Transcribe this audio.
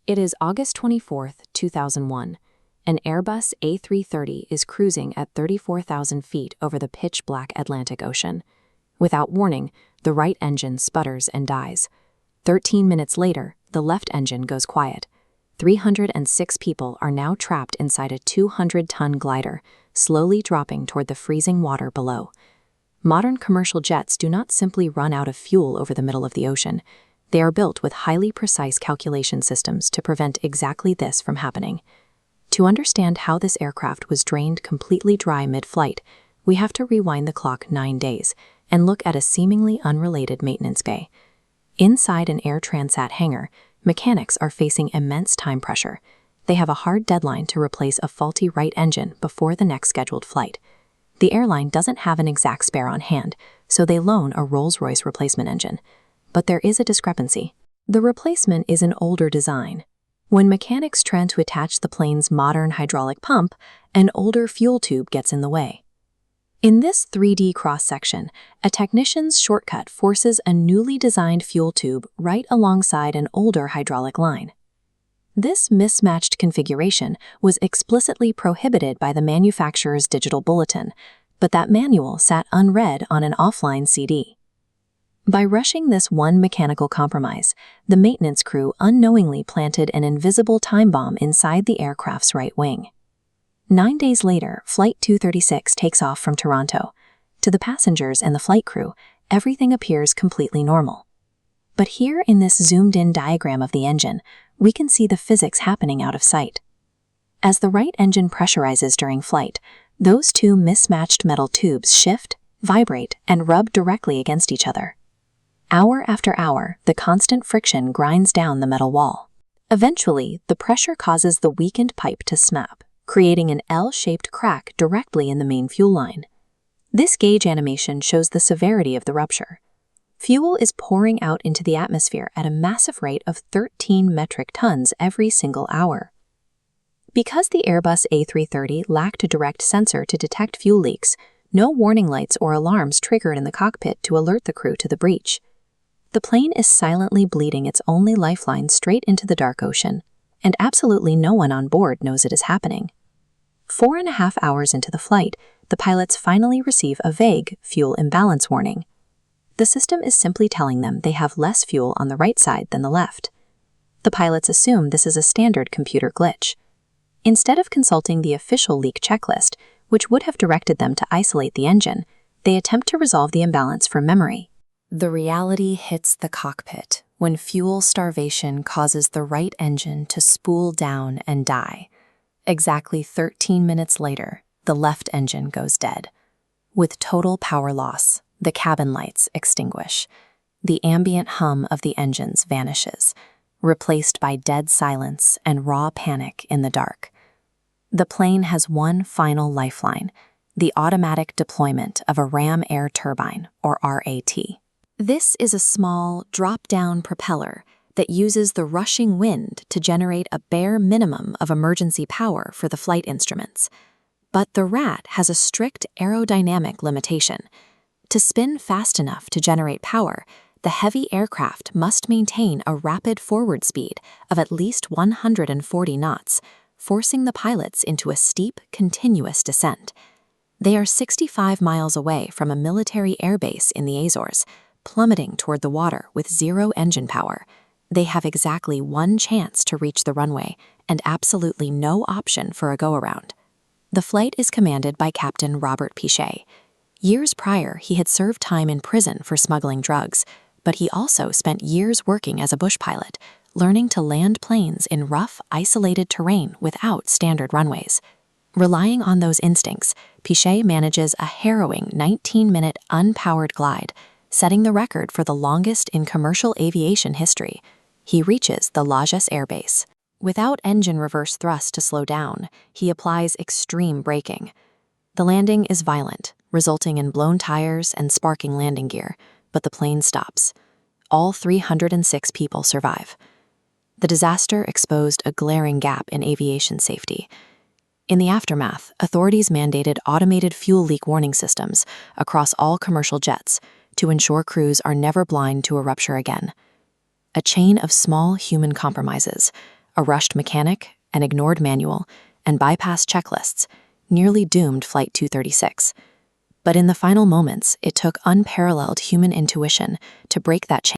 It is August 24th, 2001. An Airbus A330 is cruising at 34,000 feet over the pitch-black Atlantic Ocean. Without warning, the right engine sputters and dies. 13 minutes later, the left engine goes quiet. 306 people are now trapped inside a 200-ton glider, slowly dropping toward the freezing water below. Modern commercial jets do not simply run out of fuel over the middle of the ocean. They are built with highly precise calculation systems to prevent exactly this from happening. To understand how this aircraft was drained completely dry mid-flight, we have to rewind the clock 9 days and look at a seemingly unrelated maintenance bay. Inside an Air Transat hangar, mechanics are facing immense time pressure. They have a hard deadline to replace a faulty right engine before the next scheduled flight. The airline doesn't have an exact spare on hand, so they loan a Rolls-Royce replacement engine. But there is a discrepancy. The replacement is an older design. When mechanics try to attach the plane's modern hydraulic pump, an older fuel tube gets in the way. In this 3D cross-section, a technician's shortcut forces a newly designed fuel tube right alongside an older hydraulic line. This mismatched configuration was explicitly prohibited by the manufacturer's digital bulletin, but that manual sat unread on an offline CD. By rushing this one mechanical compromise, the maintenance crew unknowingly planted an invisible time bomb inside the aircraft's right wing. 9 days later, Flight 236 takes off from Toronto. To the passengers and the flight crew, everything appears completely normal. But here in this zoomed-in diagram of the engine, we can see the physics happening out of sight. As the right engine pressurizes during flight, those two mismatched metal tubes shift, vibrate, and rub directly against each other. Hour after hour, the constant friction grinds down the metal wall. Eventually, the pressure causes the weakened pipe to snap, creating an L-shaped crack directly in the main fuel line. This gauge animation shows the severity of the rupture. Fuel is pouring out into the atmosphere at a massive rate of 13 metric tons every single hour. Because the Airbus A330 lacked a direct sensor to detect fuel leaks, no warning lights or alarms triggered in the cockpit to alert the crew to the breach. The plane is silently bleeding its only lifeline straight into the dark ocean, and absolutely no one on board knows it is happening. 4.5 hours into the flight, the pilots finally receive a vague fuel imbalance warning. The system is simply telling them they have less fuel on the right side than the left. The pilots assume this is a standard computer glitch. Instead of consulting the official leak checklist, which would have directed them to isolate the engine, they attempt to resolve the imbalance from memory. The reality hits the cockpit when fuel starvation causes the right engine to spool down and die. Exactly 13 minutes later, the left engine goes dead. With total power loss, the cabin lights extinguish. The ambient hum of the engines vanishes, replaced by dead silence and raw panic in the dark. The plane has one final lifeline, the automatic deployment of a ram air turbine, or RAT. This is a small, drop-down propeller that uses the rushing wind to generate a bare minimum of emergency power for the flight instruments. But the RAT has a strict aerodynamic limitation. To spin fast enough to generate power, the heavy aircraft must maintain a rapid forward speed of at least 140 knots, forcing the pilots into a steep, continuous descent. They are 65 miles away from a military airbase in the Azores, plummeting toward the water with zero engine power. They have exactly one chance to reach the runway and absolutely no option for a go-around. The flight is commanded by Captain Robert Pichet. Years prior, he had served time in prison for smuggling drugs, but he also spent years working as a bush pilot, learning to land planes in rough, isolated terrain without standard runways. Relying on those instincts, Pichet manages a harrowing 19-minute unpowered glide, setting the record for the longest in commercial aviation history. He reaches the Lajes Air Base. Without engine reverse thrust to slow down, he applies extreme braking. The landing is violent, resulting in blown tires and sparking landing gear, but the plane stops. All 306 people survive. The disaster exposed a glaring gap in aviation safety. In the aftermath, authorities mandated automated fuel leak warning systems across all commercial jets to ensure crews are never blind to a rupture again. A chain of small human compromises, A rushed mechanic, an ignored manual, and bypassed checklists nearly doomed Flight 236. But in the final moments, it took unparalleled human intuition to break that chain.